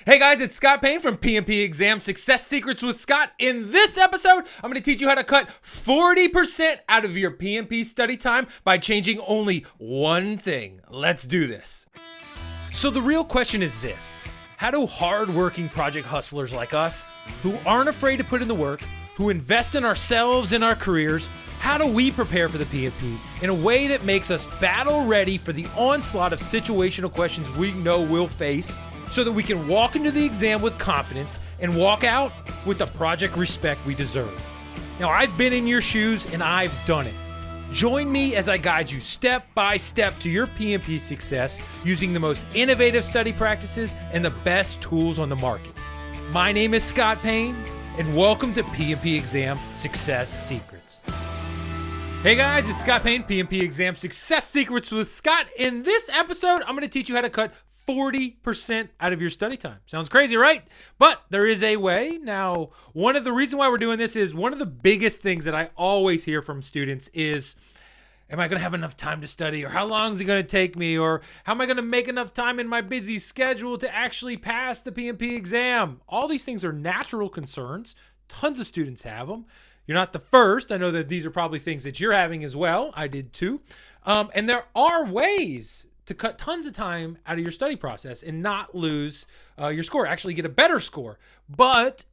Hey guys, it's Scott Payne from PMP Exam Success Secrets with Scott. In this episode, I'm going to teach you how to cut 40% out of your PMP study time by changing only one thing. Let's do this. So the real question is this: how do hardworking project hustlers like us, who aren't afraid to put in the work, who invest in ourselves and our careers, how do we prepare for the PMP in a way that makes us battle ready for the onslaught of situational questions we know we'll face, so that we can walk into the exam with confidence and walk out with the project respect we deserve? Now, I've been in your shoes and I've done it. Join me as I guide you step by step to your PMP success using the most innovative study practices and the best tools on the market. My name is Scott Payne, and welcome to PMP Exam Success Secrets. Hey guys, it's Scott Payne, PMP Exam Success Secrets with Scott. In this episode, I'm going to teach you how to cut 40% out of your study time. Sounds crazy, right? But there is a way. Now, one of the reasons why we're doing this is one of the biggest things that I always hear from students is, am I going to have enough time to study? Or how long is it going to take me? Or how am I going to make enough time in my busy schedule to actually pass the PMP exam? All these things are natural concerns. Tons of students have them. You're not the first. I know that these are probably things that you're having as well. I did too. And there are ways to cut tons of time out of your study process and not lose your score, actually get a better score. But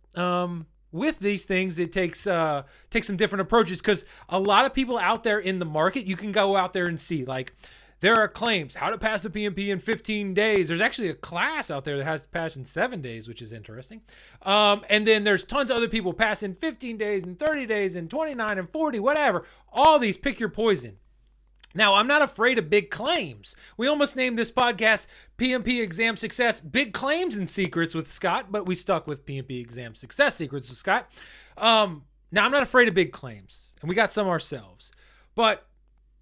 with these things, it takes some different approaches, because a lot of people out there in the market, you can go out there and see, like, there are claims, how to pass the PMP in 15 days. There's actually a class out there that has to pass in 7 days, which is interesting. And then there's tons of other people pass in 15 days and 30 days and 29 and 40, whatever. All these, pick your poison. Now, I'm not afraid of big claims. We almost named this podcast PMP Exam Success Big Claims and Secrets with Scott, but we stuck with PMP Exam Success Secrets with Scott. Now, I'm not afraid of big claims, and we got some ourselves. But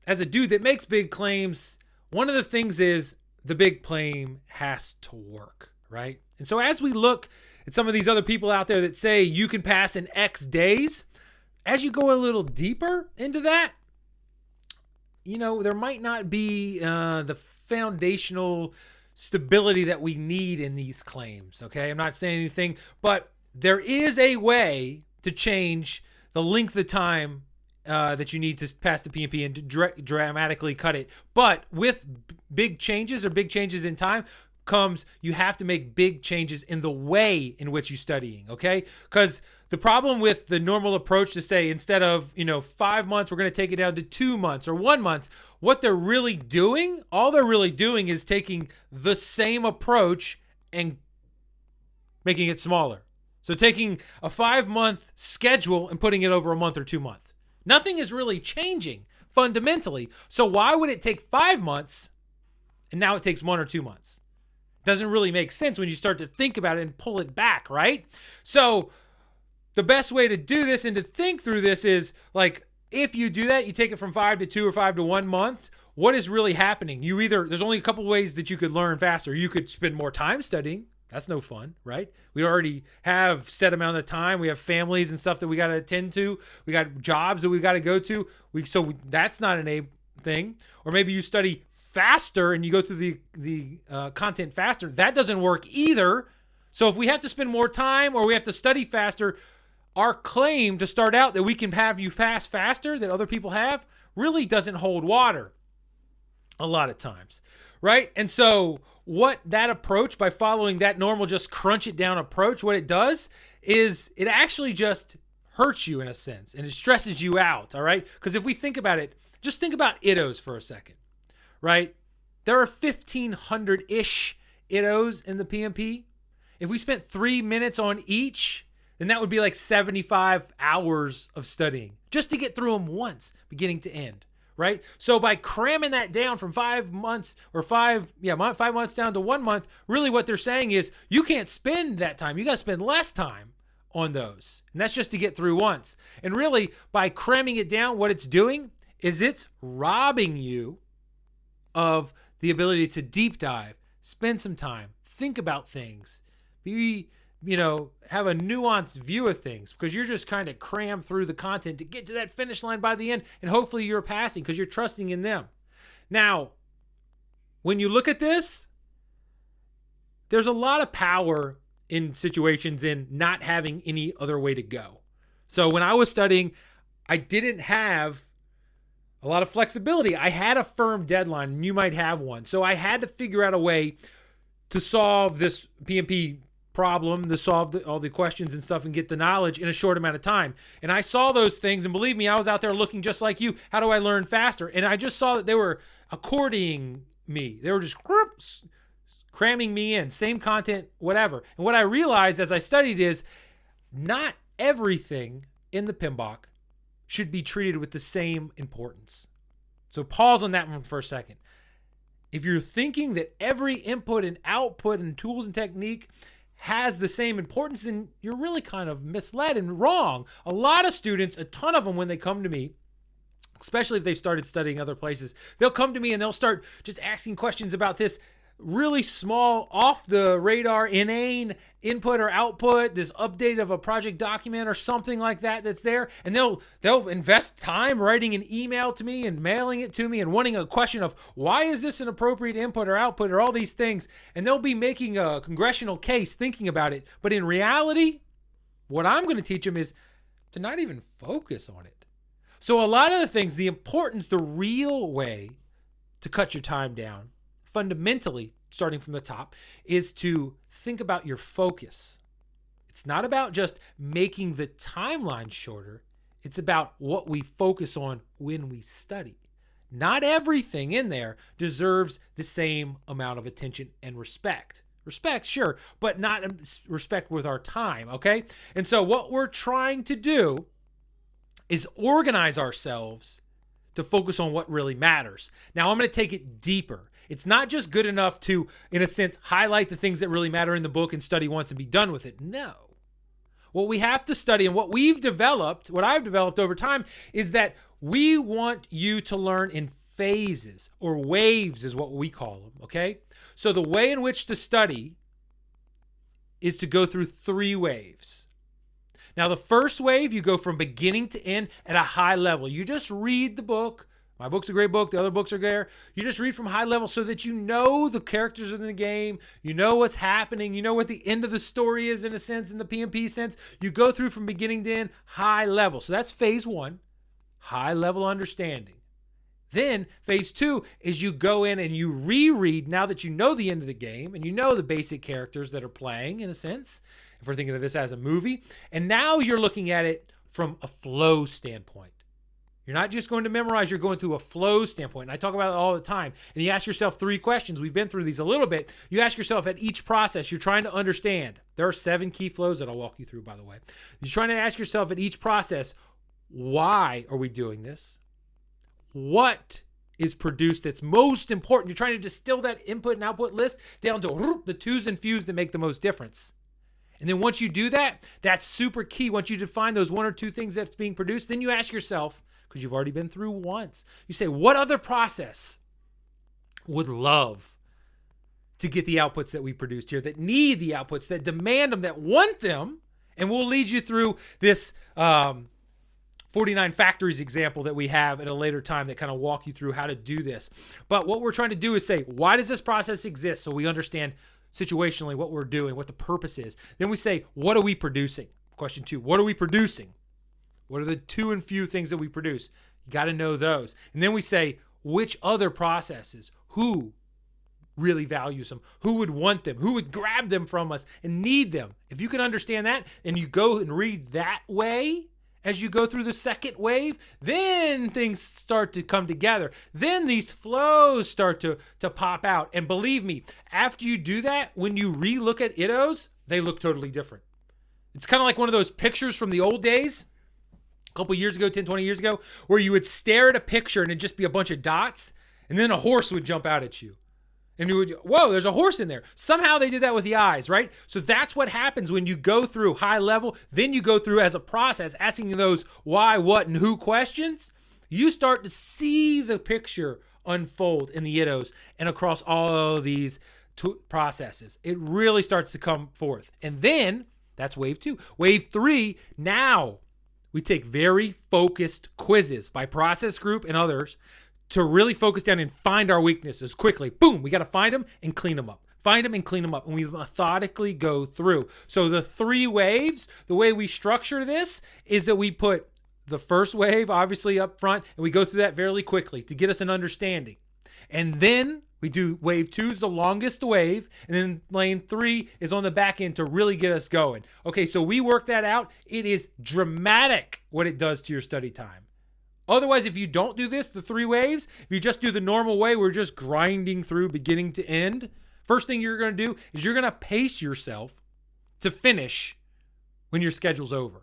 as a dude that makes big claims, one of the things is the big claim has to work, right? And so as we look at some of these other people out there that say you can pass in X days, as you go a little deeper into that, you know, there might not be the foundational stability that we need in these claims, okay? I'm not saying anything, but there is a way to change the length of time that you need to pass the PMP and to dramatically cut it. But with big changes in time comes, you have to make big changes in the way in which you're studying, okay? Because the problem with the normal approach to say, instead of 5 months, we're going to take it down to 2 months or 1 month, what they're really doing, all they're really doing is taking the same approach and making it smaller. So taking a 5-month schedule and putting it over a month or 2 months. Nothing is really changing fundamentally. So why would it take 5 months and now it takes 1 or 2 months? Doesn't really make sense when you start to think about it and pull it back, right? So the best way to do this and to think through this is, like, if you do that, you take it from 5 to 2 or 5 to 1 month, what is really happening? There's only a couple ways that you could learn faster. You could spend more time studying. That's no fun, right? We already have set amount of time. We have families and stuff that we got to attend to. We got jobs that we got to go to. So that's not an A thing. Or maybe you study faster and you go through the content faster. That doesn't work either. So if we have to spend more time or we have to study faster, our claim to start out that we can have you pass faster that other people have really doesn't hold water a lot of times, right? And so what that approach, by following that normal just crunch it down approach, what it does is it actually just hurts you in a sense, and it stresses you out, all right? Because if we think about it, just think about ITOs for a second, right? There are 1,500-ish ITOs in the PMP. If we spent 3 minutes on each, then that would be like 75 hours of studying just to get through them once, beginning to end, right? So by cramming that down from 5 months or 5 months down to 1 month, really what they're saying is you can't spend that time. You got to spend less time on those. And that's just to get through once. And really, by cramming it down, what it's doing is it's robbing you of the ability to deep dive, spend some time, think about things, have a nuanced view of things, because you're just kind of crammed through the content to get to that finish line by the end, and hopefully you're passing because you're trusting in them. Now, when you look at this, there's a lot of power in situations in not having any other way to go. So when I was studying, I didn't have a lot of flexibility. I had a firm deadline, and you might have one. So I had to figure out a way to solve this PMP problem, to solve all the questions and stuff and get the knowledge in a short amount of time. And I saw those things, and believe me, I was out there looking just like you. How do I learn faster? And I just saw that they were accordioning me. They were just cramming me in, same content, whatever. And what I realized as I studied is not everything in the PMBOK should be treated with the same importance. So pause on that one for a second. If you're thinking that every input and output and tools and technique has the same importance, then you're really kind of misled and wrong. A lot of students, a ton of them, when they come to me, especially if they've started studying other places, they'll come to me and they'll start just asking questions about this really small, off the radar, inane input or output, this update of a project document or something like that that's there. And they'll invest time writing an email to me and mailing it to me and wanting a question of why is this an appropriate input or output or all these things. And they'll be making a congressional case thinking about it. But in reality, what I'm going to teach them is to not even focus on it. So a lot of the things, the importance, the real way to cut your time down, fundamentally, starting from the top, is to think about your focus. It's not about just making the timeline shorter. It's about what we focus on when we study. Not everything in there deserves the same amount of attention and respect. Respect, sure, but not respect with our time, okay? And so what we're trying to do is organize ourselves to focus on what really matters. Now, I'm going to take it deeper. It's not just good enough to, in a sense, highlight the things that really matter in the book and study once and be done with it. No. What we have to study and what I've developed over time is that we want you to learn in phases, or waves is what we call them, okay? So the way in which to study is to go through 3 waves. Now, the first wave, you go from beginning to end at a high level. You just read the book. My book's a great book. The other books are there. You just read from high level so that you know the characters in the game. You know what's happening. You know what the end of the story is, in a sense, in the PMP sense. You go through from beginning to end, high level. So that's phase 1, high level understanding. Then phase 2 is you go in and you reread now that you know the end of the game and you know the basic characters that are playing, in a sense, if we're thinking of this as a movie. And now you're looking at it from a flow standpoint. You're not just going to memorize, you're going through a flow standpoint. And I talk about it all the time. And you ask yourself 3 questions. We've been through these a little bit. You ask yourself at each process, you're trying to understand. There are 7 key flows that I'll walk you through, by the way. You're trying to ask yourself at each process, why are we doing this? What is produced that's most important? You're trying to distill that input and output list down to the 2's and few's that make the most difference. And then once you do that, that's super key. Once you define those 1 or 2 things that's being produced, then you ask yourself, because you've already been through once, you say, what other process would love to get the outputs that we produced here, that need the outputs, that demand them, that want them? And we'll lead you through this 49 factories example that we have at a later time that kind of walk you through how to do this. But what we're trying to do is say, why does this process exist? So we understand situationally what we're doing, what the purpose is. Then we say, what are we producing? Question 2, what are we producing? What are the 2 and few things that we produce? You got to know those. And then we say, which other processes? Who really values them? Who would want them? Who would grab them from us and need them? If you can understand that and you go and read that way as you go through the second wave, then things start to come together. Then these flows start to pop out. And believe me, after you do that, when you re-look at ITOs, they look totally different. It's kind of like one of those pictures from the old days, a couple years ago, 10, 20 years ago, where you would stare at a picture and it'd just be a bunch of dots, and then a horse would jump out at you. And you would, whoa, there's a horse in there. Somehow they did that with the eyes, right? So that's what happens when you go through high level, then you go through as a process, asking those why, what, and who questions. You start to see the picture unfold in the ITOs and across all of these processes. It really starts to come forth. And then, that's wave 2. Wave 3, now we take very focused quizzes by process group and others to really focus down and find our weaknesses quickly. Boom, we got to find them and clean them up. Find them and clean them up. And we methodically go through. So the 3 waves, the way we structure this is that we put the first wave obviously up front, and we go through that fairly quickly to get us an understanding. And then we do wave 2 is the longest wave, and then lane 3 is on the back end to really get us going. Okay, so we work that out. It is dramatic what it does to your study time. Otherwise, if you don't do this, the 3 waves, if you just do the normal way, we're just grinding through beginning to end. First thing you're going to do is you're going to pace yourself to finish when your schedule's over.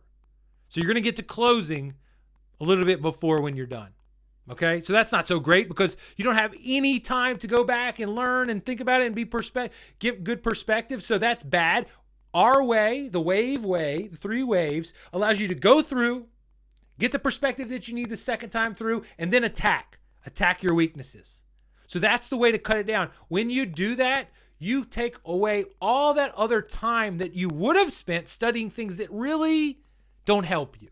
So you're going to get to closing a little bit before when you're done. Okay, so that's not so great because you don't have any time to go back and learn and think about it and give good perspective. So that's bad. Our way, the wave way, the 3 waves, allows you to go through, get the perspective that you need the second time through, and then attack your weaknesses. So that's the way to cut it down. When you do that, you take away all that other time that you would have spent studying things that really don't help you.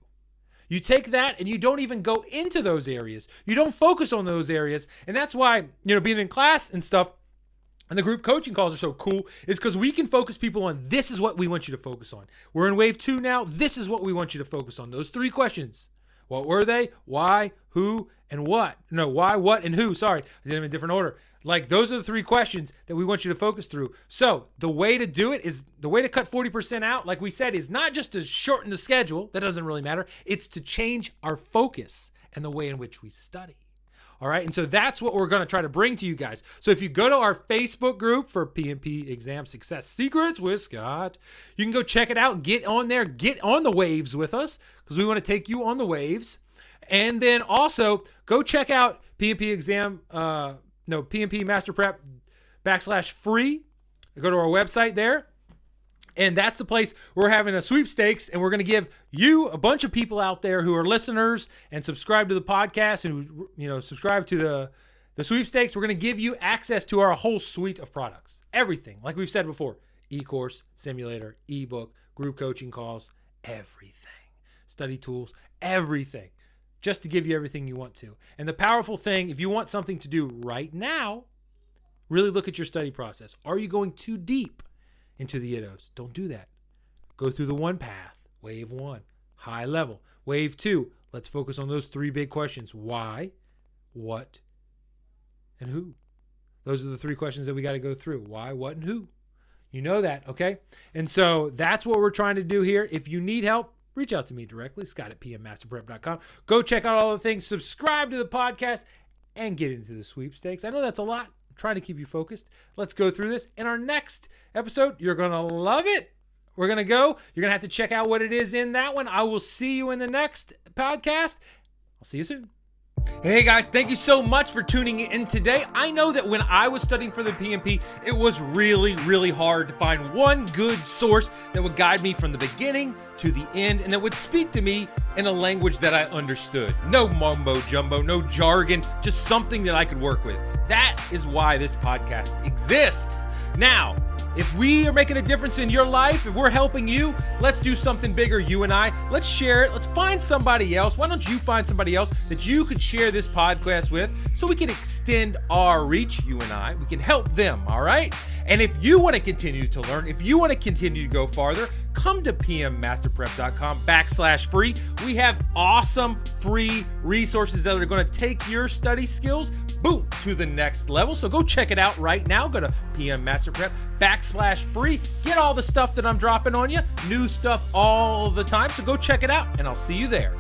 You take that and you don't even go into those areas. You don't focus on those areas. And that's why, being in class and stuff and the group coaching calls are so cool is because we can focus people on this is what we want you to focus on. We're in wave 2 now. This is what we want you to focus on. Those 3 questions. What were they? Why, who, and what? No, why, what, and who. Sorry, I did them in different order. Like those are the 3 questions that we want you to focus through. So the way to do it is the way to cut 40% out, like we said, is not just to shorten the schedule. That doesn't really matter. It's to change our focus and the way in which we study. All right. And so that's what we're going to try to bring to you guys. So if you go to our Facebook group for PMP Exam Success Secrets with Scott, you can go check it out. Get on there. Get on the waves with us because we want to take you on the waves. And then also go check out PMP Exam, PMP Master Prep /free. Go to our website there. And that's the place we're having a sweepstakes, and we're going to give you a bunch of people out there who are listeners and subscribe to the podcast and who, subscribe to the sweepstakes. We're going to give you access to our whole suite of products. Everything, like we've said before, e-course, simulator, ebook, group coaching calls, everything, study tools, everything, just to give you everything you want to. And the powerful thing, if you want something to do right now, really look at your study process. Are you going too deep into the iddos? Don't do that. Go through the 1 path. Wave 1, high level. Wave 2, let's focus on those 3 big questions. Why, what, and who? Those are the 3 questions that we got to go through. Why, what, and who? You know that, okay? And so that's what we're trying to do here. If you need help, reach out to me directly, Scott@PMMasterPrep.com. Go check out all the things. Subscribe to the podcast and get into the sweepstakes. I know that's a lot. Trying to keep you focused. Let's go through this. In our next episode, you're going to love it. You're going to have to check out what it is in that one. I will see you in the next podcast. I'll see you soon. Hey guys, thank you so much for tuning in today. I know that when I was studying for the PMP, it was really, really hard to find one good source that would guide me from the beginning to the end and that would speak to me in a language that I understood. No mumbo jumbo, no jargon, just something that I could work with. That is why this podcast exists. Now, if we are making a difference in your life, if we're helping you, let's do something bigger, you and I. Let's share it. Let's find somebody else. Why don't you find somebody else that you could share this podcast with so we can extend our reach, you and I. We can help them, all right? And if you want to continue to learn, if you want to continue to go farther, come to PMMasterPrep.com /free. We have awesome free resources that are going to take your study skills, boom, to the next level. So go check it out right now. Go to PMMasterPrep /free. Get all the stuff that I'm dropping on you. New stuff all the time. So go check it out and I'll see you there.